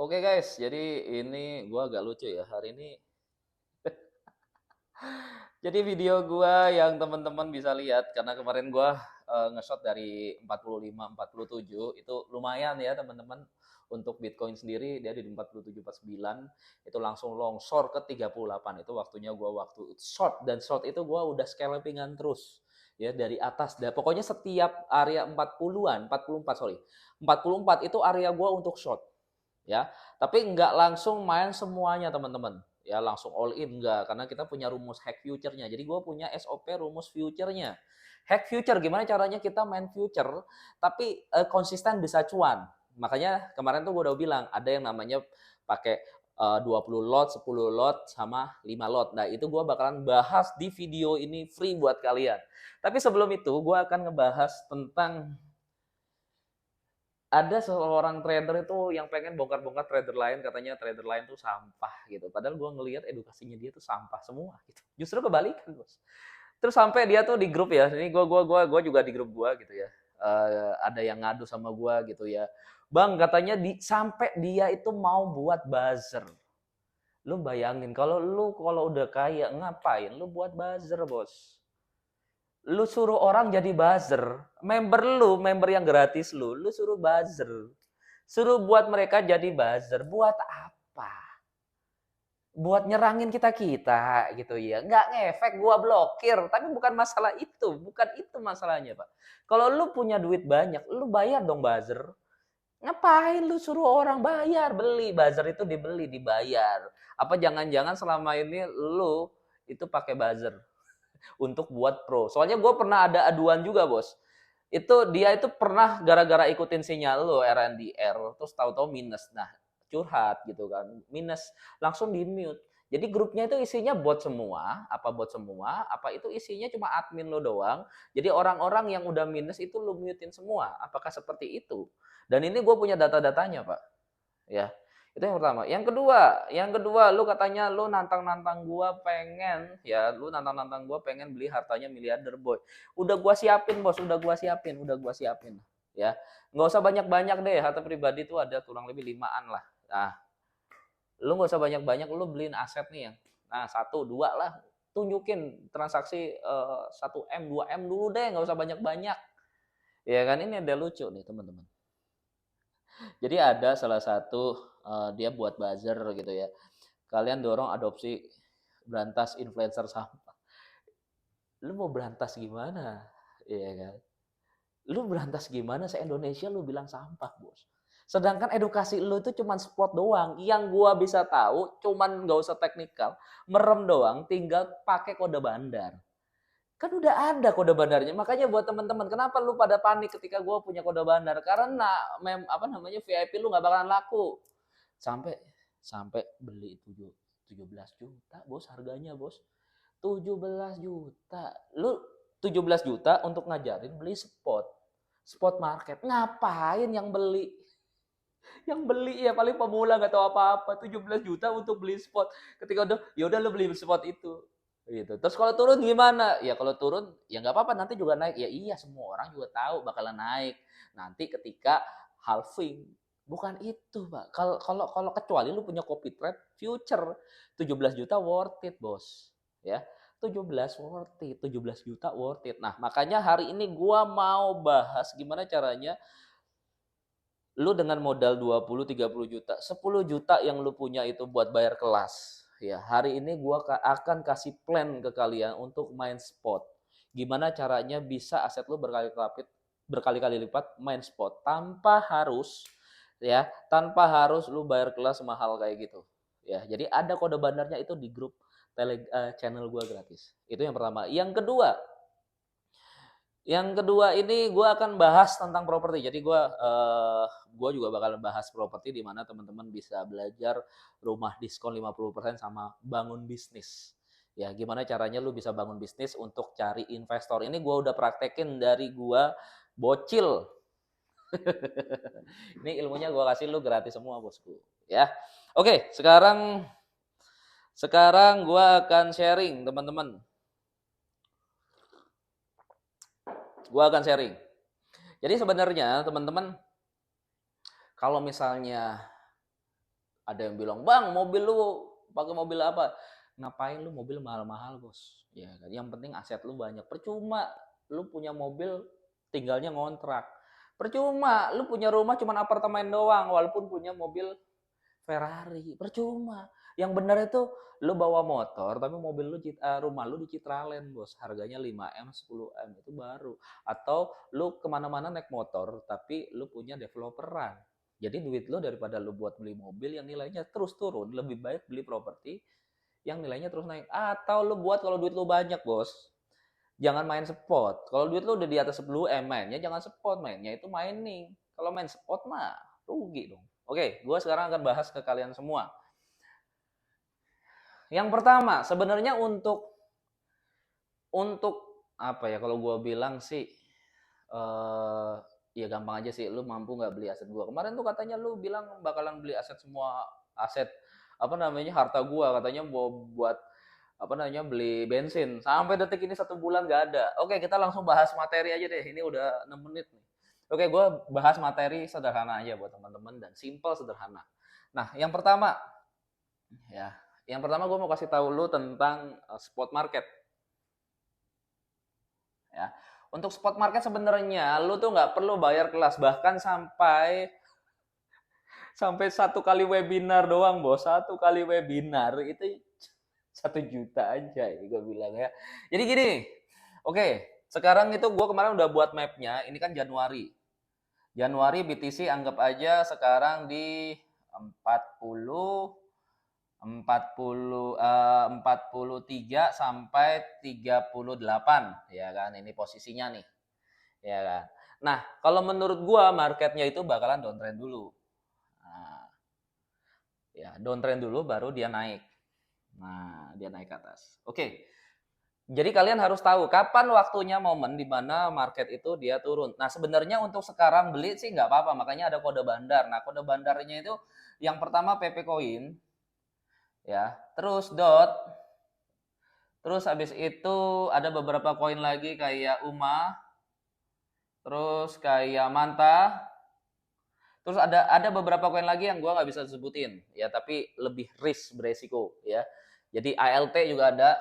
Oke guys, jadi ini gua agak lucu ya hari ini. Jadi video gua yang teman-teman bisa lihat karena kemarin gua nge-shot dari 45, 47 itu lumayan ya teman-teman. Untuk Bitcoin sendiri dia di 47, 49 itu langsung longsor ke 38. Itu waktunya gua waktu short dan short itu gua udah scalpingan terus ya dari atas. Dan pokoknya setiap area 40-an, 44 sorry. 44 itu area gua untuk short ya. Tapi nggak langsung main semuanya teman-teman. Ya langsung all in enggak, karena kita punya rumus hack future-nya. Jadi gue punya SOP rumus future-nya. Hack future gimana caranya kita main future tapi konsisten bisa cuan. Makanya kemarin tuh gue udah bilang ada yang namanya pakai 20 lot, 10 lot sama 5 lot. Nah, itu gue bakalan bahas di video ini free buat kalian. Tapi sebelum itu gue akan ngebahas tentang ada seorang trader itu yang pengen bongkar-bongkar trader lain, katanya trader lain tuh sampah gitu. Padahal gue ngelihat edukasinya dia tuh sampah semua gitu. Justru kebalikan bos. Terus sampai dia tuh di grup ya, ini gue juga di grup gue gitu ya. Ada yang ngadu sama gue gitu ya. Bang katanya sampai dia itu mau buat buzzer. Lu bayangin kalau udah kaya ngapain lu buat buzzer bos? Lu suruh orang jadi buzzer, member yang gratis lu suruh buzzer. Suruh buat mereka jadi buzzer, buat apa? Buat nyerangin kita-kita gitu ya. Nggak ngefek, gua blokir. Tapi bukan masalah itu, bukan itu masalahnya, Pak. Kalau lu punya duit banyak, lu bayar dong buzzer. Ngapain lu suruh orang bayar, beli buzzer itu dibeli, dibayar. Apa jangan-jangan selama ini lu itu pakai buzzer untuk buat pro. Soalnya gue pernah ada aduan juga bos. Itu dia itu pernah gara-gara ikutin sinyal lo RNDR, terus tahu-tahu minus. Nah curhat gitu kan, minus langsung di mute. Jadi grupnya itu isinya bot semua, apa itu isinya cuma admin lo doang. Jadi orang-orang yang udah minus itu lo mutein semua. Apakah seperti itu? Dan ini gue punya data-datanya pak. Ya, itu yang pertama. Yang kedua, lu katanya lu nantang-nantang gua pengen, ya, lu nantang-nantang gua pengen beli hartanya miliarder, boy. Udah gua siapin, Bos, udah gua siapin. Ya. Nggak usah banyak-banyak deh, harta pribadi itu ada kurang lebih limaan lah. Nah, lu nggak usah banyak-banyak, lu beliin aset nih yang nah, satu, dua lah. Tunjukin transaksi 1 M, 2 M dulu deh, nggak usah banyak-banyak. Ya kan ini ada lucu nih, teman-teman. Jadi ada salah satu dia buat buzzer gitu ya. Kalian dorong adopsi berantas influencer sampah. Lu mau berantas gimana? Iya kan? Lu berantas gimana se-Indonesia lu bilang sampah, Bos. Sedangkan edukasi lu itu cuman spot doang. Yang gua bisa tahu cuman nggak usah teknikal, merem doang, tinggal pakai kode bandar. Kan udah ada kode bandarnya. Makanya buat teman-teman, kenapa lu pada panik ketika gua punya kode bandar? Karena apa namanya VIP lu nggak bakalan laku. Sampai sampai beli 17 juta, Bos, harganya, Bos. 17 juta. Lu 17 juta untuk ngajarin beli spot. Spot market. Ngapain yang beli? Yang beli ya paling pemula nggak tahu apa-apa. 17 juta untuk beli spot. Ketika udah ya udah lu beli spot itu. Gitu. Terus kalau turun gimana? Ya kalau turun ya nggak apa-apa nanti juga naik. Ya iya semua orang juga tahu bakalan naik. Nanti ketika halving. Bukan itu, Pak. Kalau kecuali lu punya copy trade future 17 juta worth it, Bos. Ya. 17 worth it, 17 juta worth it. Nah, makanya hari ini gua mau bahas gimana caranya lu dengan modal 20 30 juta, 10 juta yang lu punya itu buat bayar kelas. Ya, hari ini gua akan kasih plan ke kalian untuk main spot. Gimana caranya bisa aset lu berkali-kali lipat main spot tanpa harus lu bayar kelas mahal kayak gitu. Ya, jadi ada kode bandarnya itu di grup channel gua gratis. Itu yang pertama. Yang kedua ini gue akan bahas tentang properti. Jadi gue juga bakal bahas properti di mana teman-teman bisa belajar rumah diskon 50% sama bangun bisnis. Ya, gimana caranya lu bisa bangun bisnis untuk cari investor. Ini gue udah praktekin dari gue bocil. Ini ilmunya gue kasih lu gratis semua, bosku. Ya. Oke, sekarang gue akan sharing, teman-teman. Gue akan sharing. Jadi sebenarnya teman-teman kalau misalnya Ada yang bilang, "Bang, mobil lu pakai mobil apa?" Ngapain lu mobil mahal-mahal, Bos? Ya kan, yang penting aset lu banyak. Percuma lu punya mobil tinggalnya ngontrak. Percuma lu punya rumah cuman apartemen doang walaupun punya mobil Ferrari. Percuma. Yang benar itu lu bawa motor tapi mobil lu rumah lu di Citraland, Bos. Harganya 5M, 10M itu baru. Atau lu kemana-mana naik motor tapi lu punya developeran. Jadi duit lu daripada lu buat beli mobil yang nilainya terus turun, lebih baik beli properti yang nilainya terus naik. Atau lu buat kalau duit lu banyak, Bos. Jangan main spot. Kalau duit lu udah di atas 10M mainnya jangan spot, mainnya itu mining. Kalau main spot mah rugi dong. Oke, gue sekarang akan bahas ke kalian semua. Yang pertama, sebenarnya untuk apa ya, kalau gue bilang sih ya gampang aja sih, lu mampu nggak beli aset gue. Kemarin tuh katanya lu bilang bakalan beli aset semua, aset apa namanya, harta gue, katanya buat apa namanya, beli bensin. Sampai detik ini 1 bulan nggak ada. Oke, kita langsung bahas materi aja deh. Ini udah 6 menit nih. Oke, gue bahas materi sederhana aja buat teman-teman dan simple sederhana. Nah, yang pertama gue mau kasih tahu lu tentang spot market. Ya, untuk spot market sebenarnya lu tuh nggak perlu bayar kelas, bahkan sampai 1 kali webinar doang, Bos. 1 kali webinar itu 1 juta aja ya gue bilang ya. Jadi gini, oke, sekarang itu gue kemarin udah buat mapnya. Ini kan Januari BTC anggap aja sekarang di 43 sampai 38 ya kan, ini posisinya nih ya kan. Nah, kalau menurut gue marketnya itu bakalan downtrend dulu. Nah, ya downtrend dulu baru dia naik. Nah, dia naik ke atas. Oke. Jadi kalian harus tahu kapan waktunya momen di mana market itu dia turun. Nah, sebenarnya untuk sekarang beli sih nggak apa-apa, makanya ada kode bandar. Nah, kode bandarnya itu yang pertama PP Coin, ya, terus DOT, terus habis itu ada beberapa koin lagi kayak UMA, terus kayak Manta, terus ada beberapa koin lagi yang gua nggak bisa sebutin, ya, tapi lebih beresiko, ya. Jadi ALT juga ada.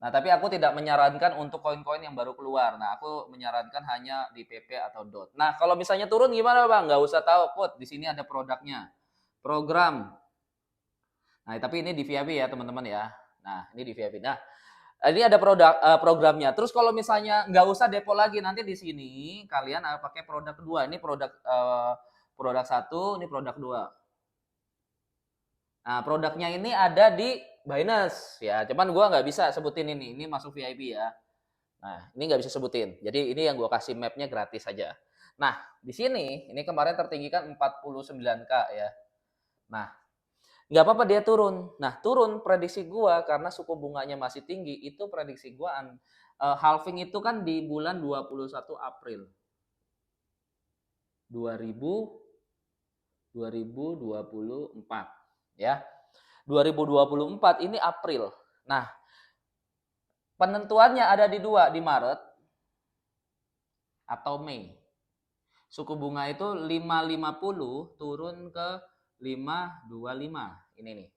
Nah, tapi aku tidak menyarankan untuk koin-koin yang baru keluar. Nah, aku menyarankan hanya di PP atau DOT. Nah, kalau misalnya turun gimana, Bang? Nggak usah tahu, Put. Di sini ada produknya. Program. Nah, tapi ini di VIP ya, teman-teman ya. Nah, ini di VIP. Nah, ini ada programnya. Terus kalau misalnya nggak usah depo lagi, nanti di sini kalian pakai produk kedua. Ini produk 1, ini produk 2. Nah, produknya ini ada di Binance ya. Cuman gue nggak bisa sebutin ini. Ini masuk VIP ya. Nah, ini nggak bisa sebutin. Jadi ini yang gue kasih mapnya gratis aja. Nah, di sini ini kemarin tertinggi kan 49K ya. Nah, nggak apa-apa dia turun. Nah, turun prediksi gue karena suku bunganya masih tinggi. Itu prediksi gue halving itu kan di bulan 21 April 2024 ya. 2024 ini April. Nah, penentuannya ada di 2, di Maret atau Mei. Suku bunga itu 5,50 turun ke 5,25. Ini nih.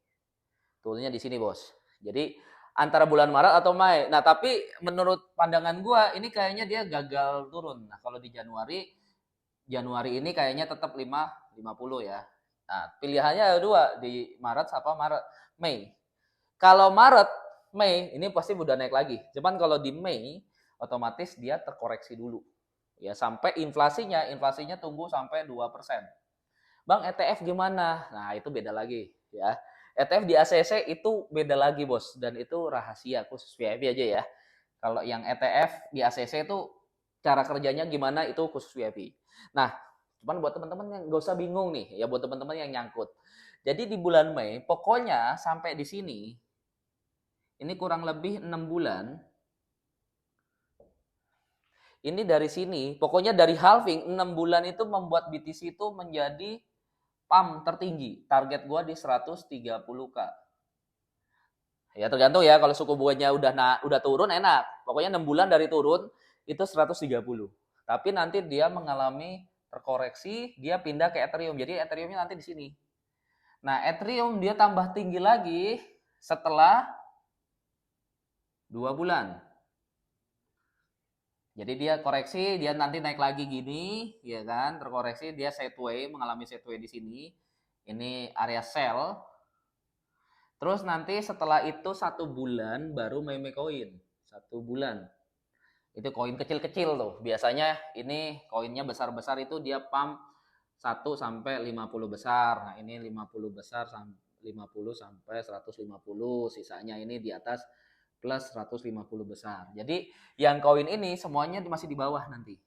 Turunnya di sini, Bos. Jadi antara bulan Maret atau Mei. Nah, tapi menurut pandangan gua ini kayaknya dia gagal turun. Nah, kalau di Januari ini kayaknya tetap 5,50 ya. Nah, pilihannya ada 2, di Maret apa Mei. Kalau Maret, Mei ini pasti udah naik lagi. Cuman kalau di Mei otomatis dia terkoreksi dulu. Ya, sampai inflasinya tunggu sampai 2%. Bang, ETF gimana? Nah, itu beda lagi ya. ETF di ACC itu beda lagi, Bos, dan itu rahasia khusus VIP aja ya. Kalau yang ETF di ACC itu cara kerjanya gimana itu khusus VIP. Nah, cuman buat teman-teman yang nggak usah bingung nih, ya buat teman-teman yang nyangkut. Jadi di bulan Mei, pokoknya sampai di sini, ini kurang lebih 6 bulan. Ini dari sini, pokoknya dari halving 6 bulan itu membuat BTC itu menjadi pump tertinggi. Target gua di 130K. Ya tergantung ya, kalau suku bunganya udah turun enak. Pokoknya 6 bulan dari turun itu 130. Tapi nanti dia mengalami terkoreksi, dia pindah ke Ethereum. Jadi Ethereumnya nanti di sini. Nah, Ethereum dia tambah tinggi lagi setelah 2 bulan. Jadi dia koreksi, dia nanti naik lagi gini, ya kan? Terkoreksi, dia sideways, mengalami sideways di sini. Ini area sell. Terus nanti setelah itu 1 bulan baru meme coin. 1 bulan. Itu koin kecil-kecil tuh. Biasanya ini koinnya besar-besar itu dia pump 1 sampai 50 besar. Nah, ini 50 besar 50 sampai 150. Sisanya ini di atas plus 150 besar. Jadi yang koin ini semuanya masih di bawah nanti.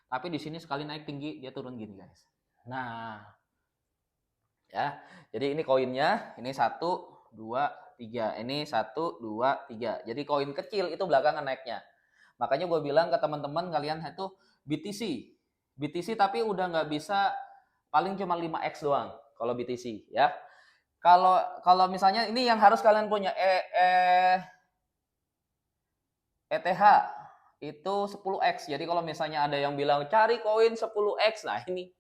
Tapi di sini sekali naik tinggi dia turun gini, guys. Nah, ya. Jadi ini koinnya, ini 1 2 3. Ini 1 2 3. Jadi koin kecil itu belakangan naiknya. Makanya gue bilang ke teman-teman kalian itu BTC. BTC tapi udah nggak bisa, paling cuma 5x doang kalau BTC ya. Kalau misalnya ini yang harus kalian punya ETH itu 10x. Jadi kalau misalnya ada yang bilang cari koin 10x, nah ini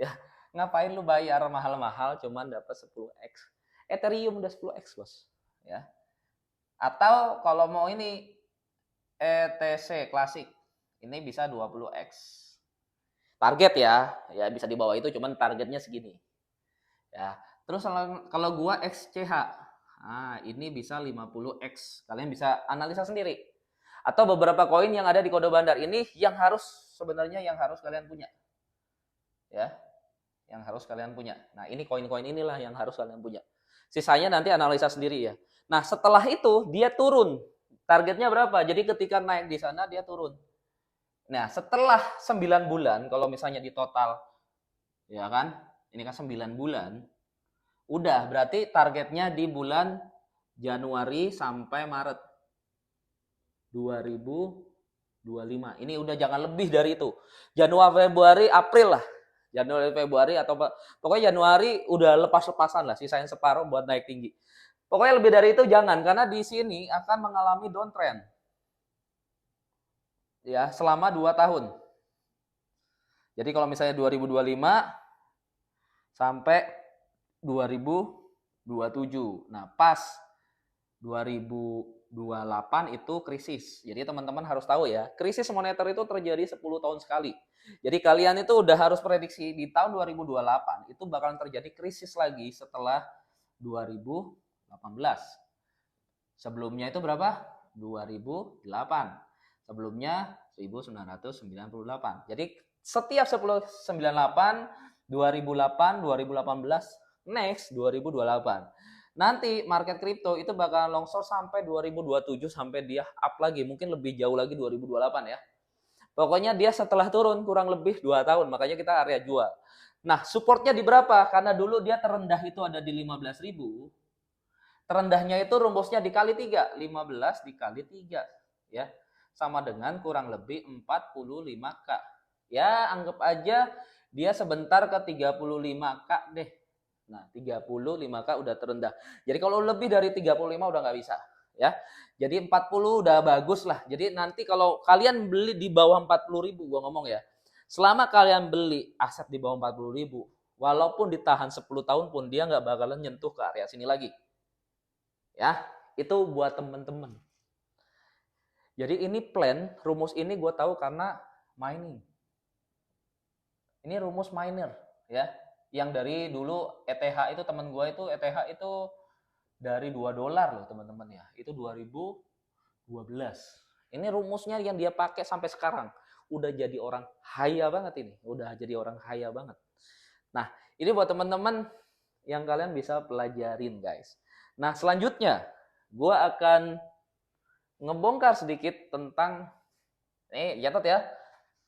ya ngapain lu bayar mahal-mahal cuman dapat 10x. Ethereum udah 10x, Bos. Ya. Atau kalau mau ini ETC klasik, ini bisa 20x. Target ya bisa di bawah itu, cuman targetnya segini. Ya. Terus kalau gua XCH, nah ini bisa 50x. Kalian bisa analisa sendiri. Atau beberapa koin yang ada di kode bandar ini yang sebenarnya harus kalian punya. Ya. Yang harus kalian punya. Nah, ini koin-koin inilah yang harus kalian punya. Sisanya nanti analisa sendiri ya. Nah, setelah itu dia turun. Targetnya berapa? Jadi ketika naik di sana dia turun. Nah, setelah 9 bulan, kalau misalnya di total, ya kan, ini kan 9 bulan, udah berarti targetnya di bulan Januari sampai Maret 2025. Ini udah jangan lebih dari itu. Januari, Februari, April lah. Januari, Februari, atau pokoknya Januari udah lepas-lepasan lah, sisain separuh buat naik tinggi. Pokoknya lebih dari itu jangan, karena di sini akan mengalami downtrend. Ya, selama 2 tahun. Jadi kalau misalnya 2025 sampai 2027. Nah, pas 2028 itu krisis. Jadi teman-teman harus tahu ya, krisis moneter itu terjadi 10 tahun sekali. Jadi kalian itu udah harus prediksi di tahun 2028 itu bakalan terjadi krisis lagi setelah 2018. Sebelumnya itu berapa? 2008. Sebelumnya 1998. Jadi setiap 1098, 2008, 2018, next 2028. Nanti market kripto itu bakalan longsor sampai 2027 sampai dia up lagi, mungkin lebih jauh lagi 2028 ya. Pokoknya dia setelah turun kurang lebih 2 tahun, makanya kita area jual. Nah, supportnya di berapa? Karena dulu dia terendah itu ada di 15.000. Terendahnya itu rumusnya dikali 3, 15 dikali 3 ya. Sama dengan kurang lebih 45K. Ya, anggap aja dia sebentar ke 35K deh. Nah, 35K udah terendah. Jadi kalau lebih dari 35 udah nggak bisa. Ya, jadi 40 udah bagus lah. Jadi nanti kalau kalian beli di bawah 40.000, gua ngomong ya, selama kalian beli aset di bawah 40.000, walaupun ditahan 10 tahun pun dia nggak bakalan nyentuh ke area sini lagi. Ya, itu buat temen-temen. Jadi ini plan, rumus ini gue tahu karena mining. Ini rumus miner ya. Yang dari dulu ETH itu teman gue itu ETH itu dari $2 loh teman-teman ya. Itu 2012. Ini rumusnya yang dia pakai sampai sekarang. Udah jadi orang kaya banget ini. Udah jadi orang kaya banget. Nah, ini buat teman-teman yang kalian bisa pelajarin guys. Nah, selanjutnya gue akan ngebongkar sedikit tentang catat ya.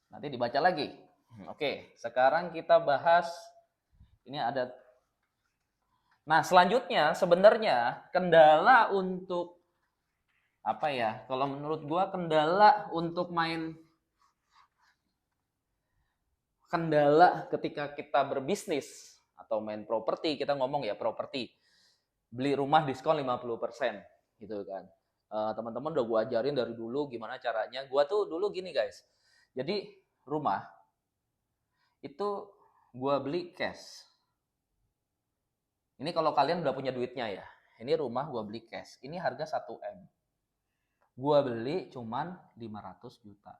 Nanti dibaca lagi. Oke, sekarang kita bahas ini ada. Nah, selanjutnya sebenarnya kendala untuk apa ya? Kalau menurut gua kendala ketika kita berbisnis atau main properti, kita ngomong ya properti. Beli rumah diskon 50% gitu kan. Teman-teman udah gue ajarin dari dulu gimana caranya. Gue tuh dulu gini guys. Jadi rumah itu gue beli cash. Ini kalau kalian udah punya duitnya ya. Ini rumah gua beli cash. Ini harga 1 M. Gua beli cuman 500 juta.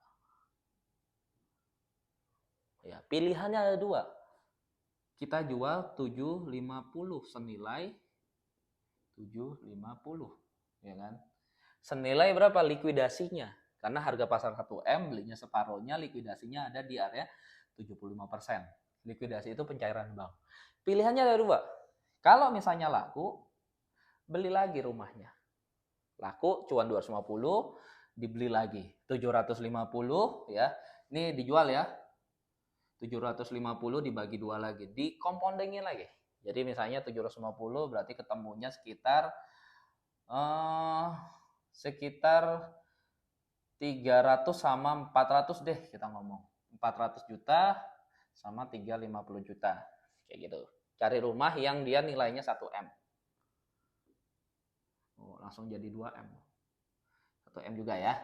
Ya, pilihannya ada dua. Kita jual 750 senilai 750, ya kan? Senilai berapa likuidasinya? Karena harga pasar 1 M, belinya separohnya, likuidasinya ada di area 75%. Likuidasi itu pencairan bank. Pilihannya ada dua. Kalau misalnya laku, beli lagi rumahnya. Laku cuan 250, dibeli lagi 750 ya. Ini dijual ya. 750 dibagi 2 lagi, dikompondingin lagi. Jadi misalnya 750 berarti ketemunya sekitar sekitar 300 sama 400 deh kita ngomong. 400 juta sama 350 juta. Kayak gitu. Cari rumah yang dia nilainya 1 M. Oh, langsung jadi 2 M. 1 M juga ya.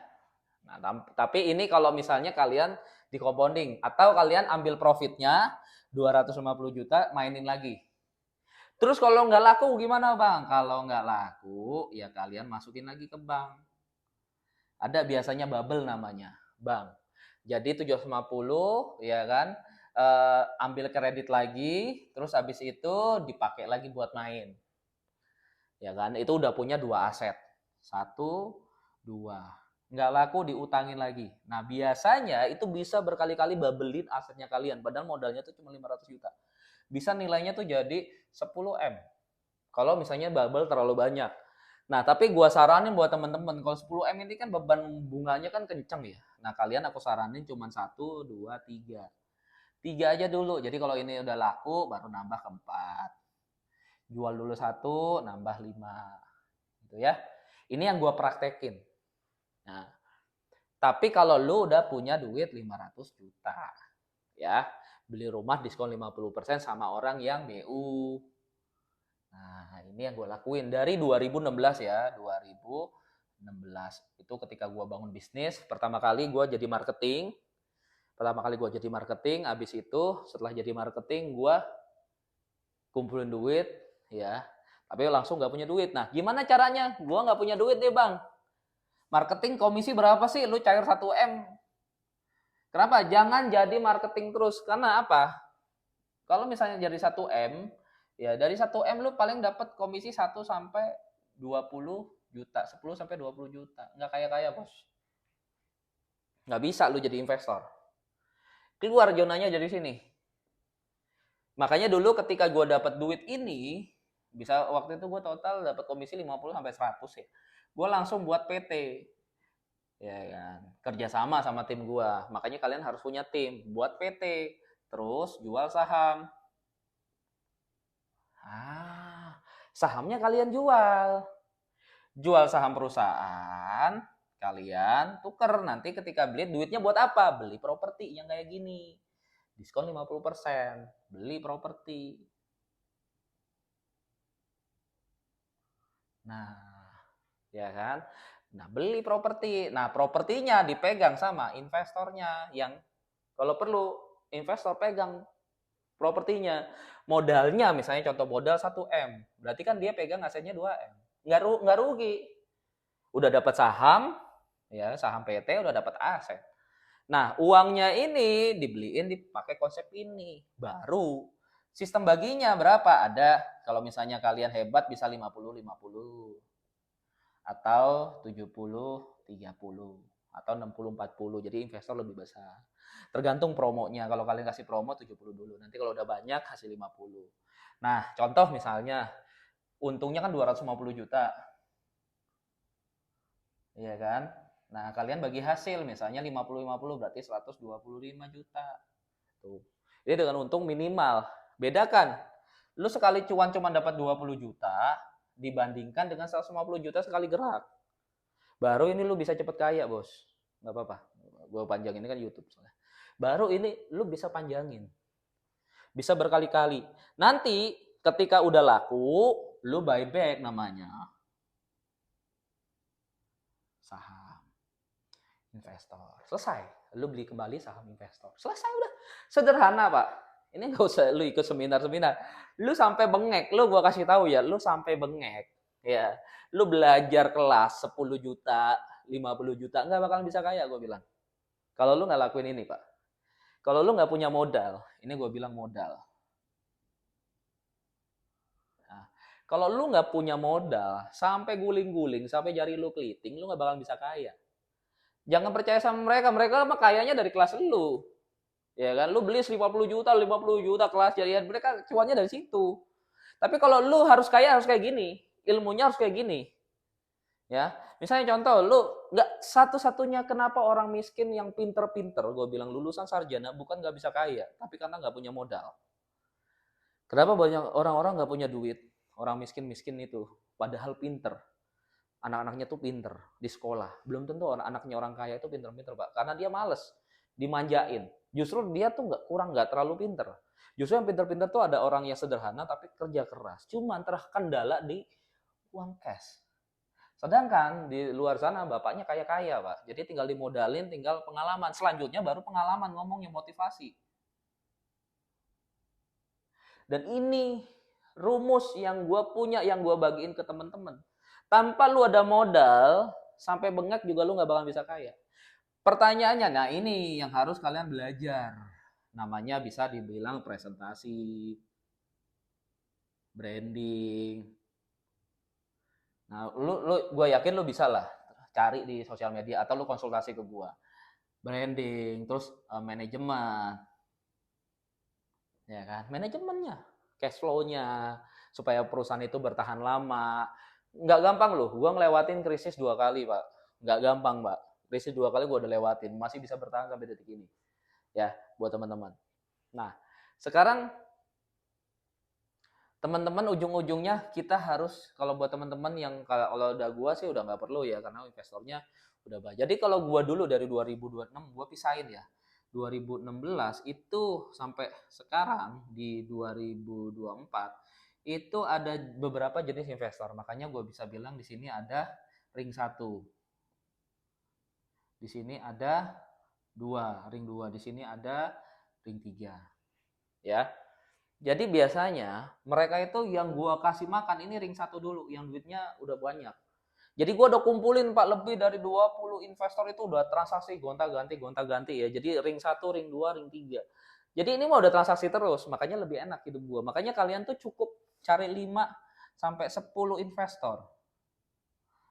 Nah, tapi ini kalau misalnya kalian di compounding atau kalian ambil profitnya 250 juta mainin lagi. Terus kalau nggak laku gimana bang? Kalau nggak laku ya kalian masukin lagi ke bank. Ada biasanya bubble namanya bank. Jadi 750 ya kan, ambil kredit lagi, terus habis itu dipakai lagi buat main. Ya kan, itu udah punya 2 aset. 1, 2. Nggak laku diutangin lagi. Nah biasanya itu bisa berkali-kali babelin asetnya kalian. Padahal modalnya tuh cuma 500 juta. Bisa nilainya tuh jadi 10 M. Kalau misalnya bubble terlalu banyak. Nah tapi gua saranin buat temen-temen. Kalau 10 M ini kan beban bunganya kan kenceng ya. Nah kalian aku saranin cuma 1, 2, 3. 3 aja dulu. Jadi kalau ini udah laku baru nambah ke 4. Jual dulu 1, nambah 5. Gitu ya. Ini yang gua praktekin. Nah, tapi kalau lu udah punya duit 500 juta, ya, beli rumah diskon 50% sama orang yang BU. Nah, ini yang gue lakuin dari 2016 ya, 2016. Itu ketika gue bangun bisnis, pertama kali gue jadi marketing. Habis itu setelah jadi marketing, gue kumpulin duit, ya. Tapi langsung gak punya duit. Nah, gimana caranya? Gue gak punya duit deh bang. Marketing komisi berapa sih? Lu cair 1 M. Kenapa? Jangan jadi marketing terus. Karena apa? Kalau misalnya jadi 1 M, ya dari 1 M lu paling dapat komisi 1 sampai 20 juta. 10 sampai 20 juta. Nggak kaya-kaya, bos. Nggak bisa lu jadi investor. Keluar zonanya dari sini. Makanya dulu ketika gue dapat duit ini, bisa waktu itu gue total dapat komisi 50 sampai 100 ya. Gue langsung buat PT. Ya kan, kerjasama sama tim gua. Makanya kalian harus punya tim, buat PT, terus jual saham. Sahamnya kalian jual saham perusahaan, kalian tuker nanti ketika beli duitnya buat apa? Beli properti yang kayak gini, diskon 50%, beli properti. Nah, ya kan? Nah, beli properti. Nah, propertinya dipegang sama investornya yang kalau perlu investor pegang propertinya. Modalnya misalnya contoh modal 1 M. Berarti kan dia pegang asetnya 2 M. Nggak rugi. Udah dapat saham, ya saham PT udah dapat aset. Nah, uangnya ini dibeliin dipakai konsep ini. Baru sistem baginya berapa? Ada kalau misalnya kalian hebat bisa 50-50. Atau 70-30 atau 60-40. Jadi investor lebih besar. Tergantung promonya. Kalau kalian kasih promo 70 dulu. Nanti kalau udah banyak kasih 50. Nah, contoh misalnya untungnya kan 250 juta. Iya kan? Nah, kalian bagi hasil misalnya 50-50 berarti 125 juta. Tuh. Ini dengan untung minimal. Bedakan. Lu sekali cuan cuma dapat 20 juta dibandingkan dengan 150 juta sekali gerak. Baru ini lu bisa cepet kaya, bos. Nggak apa-apa. Gue panjangin, ini kan YouTube soalnya. Baru ini lu bisa panjangin. Bisa berkali-kali. Nanti ketika udah laku, lu buyback namanya. Saham investor. Selesai. Lu beli kembali saham investor. Selesai udah. Sederhana, Pak. Ini nggak usah lu ikut seminar-seminar. Lu sampai bengek, lu gua kasih tahu ya, lu sampai bengek. Ya, lu belajar kelas 10 juta, 50 juta, nggak bakal bisa kaya gue bilang. Kalau lu nggak lakuin ini, Pak. Kalau lu nggak punya modal, ini gue bilang modal. Nah, kalau lu nggak punya modal, sampai guling-guling, sampai jari lu keliting, lu nggak bakal bisa kaya. Jangan percaya sama mereka, mereka mah kayanya dari kelas lu. Ya kan, lu beli 50 juta kelas jadian, mereka cuannya dari situ. Tapi kalau lu harus kaya harus kayak gini, ilmunya harus kayak gini. Ya, misalnya contoh, lu nggak satu-satunya kenapa orang miskin yang pinter-pinter, gue bilang lulusan sarjana bukan nggak bisa kaya, tapi karena nggak punya modal. Kenapa banyak orang-orang nggak punya duit? Orang miskin-miskin itu, padahal pinter. Anak-anaknya tuh pinter di sekolah. Belum tentu anaknya orang kaya itu pinter-pinter, Pak. Karena dia males, dimanjain. Justru dia tuh nggak terlalu pinter. Justru yang pinter-pinter tuh ada orang yang sederhana tapi kerja keras. Cuman terkendala di uang cash. Sedangkan di luar sana bapaknya kaya-kaya, Pak. Jadi tinggal dimodalin, tinggal pengalaman. Selanjutnya baru pengalaman ngomongnya motivasi. Dan ini rumus yang gue punya, yang gue bagiin ke teman-teman. Tanpa lu ada modal, sampai bengek juga lu nggak bakal bisa kaya. Pertanyaannya, nah ini yang harus kalian belajar. Namanya bisa dibilang presentasi, branding. Nah, gue yakin lu bisa lah cari di sosial media atau lu konsultasi ke gue. Branding, terus manajemen, ya kan? Manajemennya, cash flow-nya, supaya perusahaan itu bertahan lama. Nggak gampang loh, gue ngelewatin krisis 2 kali, Pak. Nggak gampang, Pak. Krisis 2 kali gue udah lewatin, masih bisa bertahan sampai detik ini. Ya, buat teman-teman. Nah, sekarang teman-teman ujung-ujungnya kita harus, kalau buat teman-teman yang kalau udah gue sih udah nggak perlu ya, karena investornya udah banyak. Jadi kalau gue dulu dari 2026 gue pisahin ya. 2016 itu sampai sekarang di 2024 itu ada beberapa jenis investor. Makanya gue bisa bilang di sini ada ring 1. Di sini ada 2, ring 2. Di sini ada ring 3. Ya. Jadi biasanya mereka itu yang gua kasih makan ini ring 1 dulu, yang duitnya udah banyak. Jadi gua udah kumpulin Pak lebih dari 20 investor itu udah transaksi gonta-ganti ya. Jadi ring 1, ring 2, ring 3. Jadi ini mah udah transaksi terus, makanya lebih enak hidup gua. Makanya kalian tuh cukup cari 5 sampai 10 investor.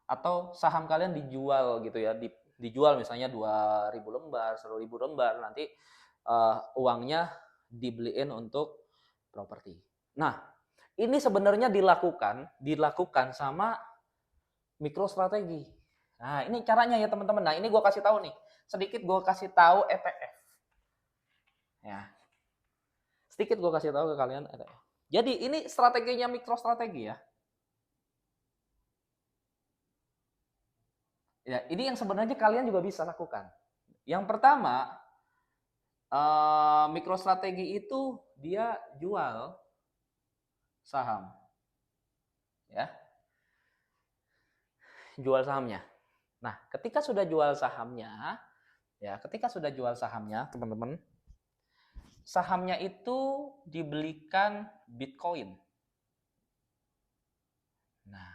Atau saham kalian dijual gitu ya, dijual misalnya 2.000 lembar, 10.000 lembar, nanti uangnya dibeliin untuk properti. Nah, ini sebenarnya dilakukan sama mikrostrategi. Nah, ini caranya ya teman-teman. Nah, ini gue kasih tahu nih. Sedikit gue kasih tahu ETF. Ya. Sedikit gue kasih tahu ke kalian ETF. Jadi ini strateginya mikrostrategi ya. Ya, ini yang sebenarnya kalian juga bisa lakukan. Yang pertama, mikrostrategi itu dia jual saham. Ya. Jual sahamnya. Nah, ketika sudah jual sahamnya, teman-teman, sahamnya itu dibelikan Bitcoin. Nah,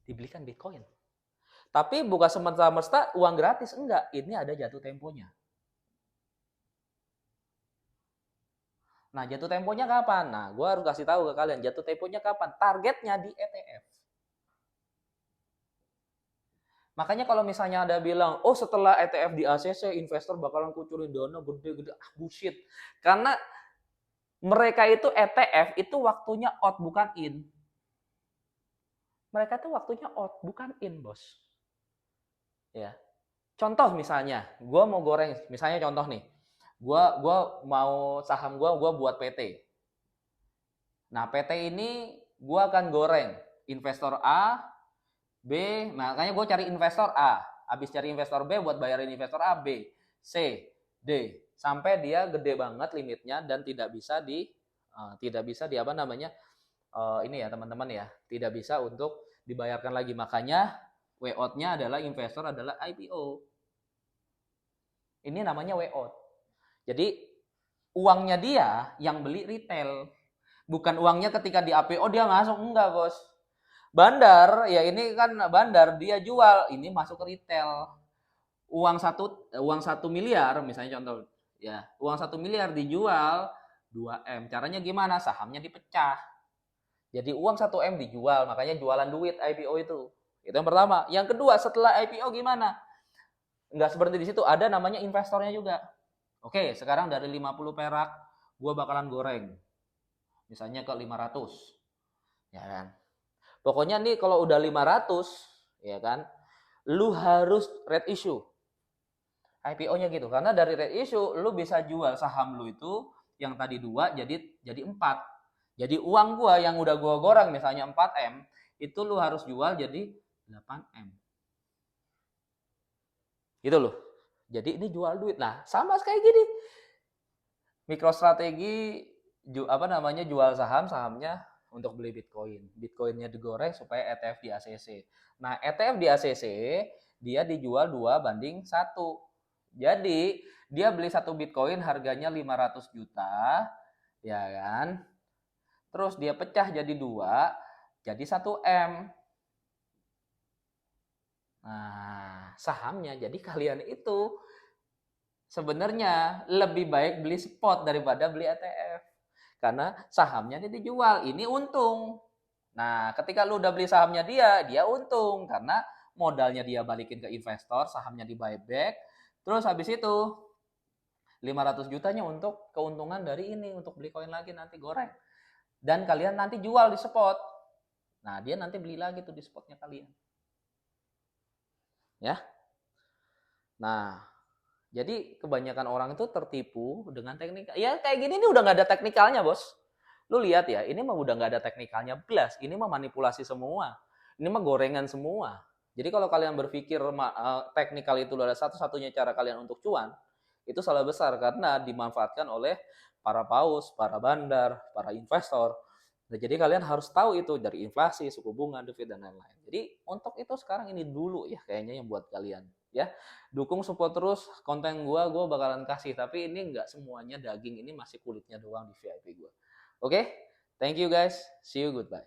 dibelikan Bitcoin. Tapi bukan semata-mata uang gratis, enggak. Ini ada jatuh temponya. Nah, jatuh temponya kapan? Nah, gue harus kasih tahu ke kalian, jatuh temponya kapan? Targetnya di ETF. Makanya kalau misalnya ada bilang, oh setelah ETF di ACC, investor bakalan kucurin dana gede-gede. Bullshit. Karena mereka itu ETF, itu waktunya out, bukan in. Mereka itu waktunya out, bukan in, bos. Ya. Contoh misalnya, gue mau goreng, misalnya contoh nih, gue mau saham gue buat PT. Nah PT ini gue akan goreng investor A, B, makanya gue cari investor A, habis cari investor B buat bayarin investor A, B, C, D, sampai dia gede banget limitnya dan tidak bisa di apa namanya ini ya teman-teman ya, tidak bisa untuk dibayarkan lagi. Makanya way out-nya adalah investor adalah IPO. Ini namanya way out. Jadi Uangnya dia yang beli retail. Bukan uangnya ketika di APO dia masuk, enggak bos. Bandar, ya ini kan bandar, dia jual, ini masuk ke retail. Uang satu miliar, misalnya contoh, ya uang 1 miliar dijual 2 M. Caranya gimana? Sahamnya dipecah. Jadi uang 1 M dijual, makanya jualan duit IPO itu. Itu yang pertama. Yang kedua, setelah IPO gimana? Nggak seperti di situ, ada namanya investornya juga. Oke, sekarang dari 50 perak, gue bakalan goreng. Misalnya ke 500. Ya kan? Pokoknya nih kalau udah 500, ya kan, lu harus red issue. IPO-nya gitu. Karena dari red issue, lu bisa jual saham lu itu yang tadi 2 jadi 4. Jadi uang gua yang udah gua goreng misalnya 4M, itu lu harus jual jadi 8M. Gitu loh. Jadi ini jual duit. Nah, sama kayak gini. Mikrostrategi jual sahamnya untuk beli Bitcoin. Bitcoinnya digoreng supaya ETF di ACC. Nah, ETF di ACC dia dijual 2:1. Jadi, dia beli 1 Bitcoin harganya 500 juta, ya kan? Terus dia pecah jadi 2, jadi 1M. Nah, sahamnya jadi kalian itu sebenarnya lebih baik beli spot daripada beli ETF. Karena sahamnya ini dijual, ini untung. Nah, ketika lu udah beli sahamnya dia untung karena modalnya dia balikin ke investor, sahamnya di buyback. Terus habis itu 500 jutanya untuk keuntungan dari ini, untuk beli koin lagi nanti goreng. Dan kalian nanti jual di spot. Nah, dia nanti beli lagi tuh di spotnya kalian. Ya. Nah, jadi kebanyakan orang itu tertipu dengan teknik. Ya kayak gini nih udah nggak ada teknikalnya bos. Lu lihat ya, ini mah udah nggak ada teknikalnya belas. Ini mah manipulasi semua. Ini mah gorengan semua. Jadi kalau kalian berpikir teknikal itu adalah satu-satunya cara kalian untuk cuan, itu salah besar karena dimanfaatkan oleh para paus, para bandar, para investor. Nah, jadi kalian harus tahu itu dari inflasi, suku bunga, dividen, dan lain-lain. Jadi untuk itu sekarang ini dulu ya kayaknya yang buat kalian ya. Dukung support terus konten gue bakalan kasih. Tapi ini nggak semuanya daging, ini masih kulitnya doang di VIP gue. Oke, thank you guys. See you, goodbye.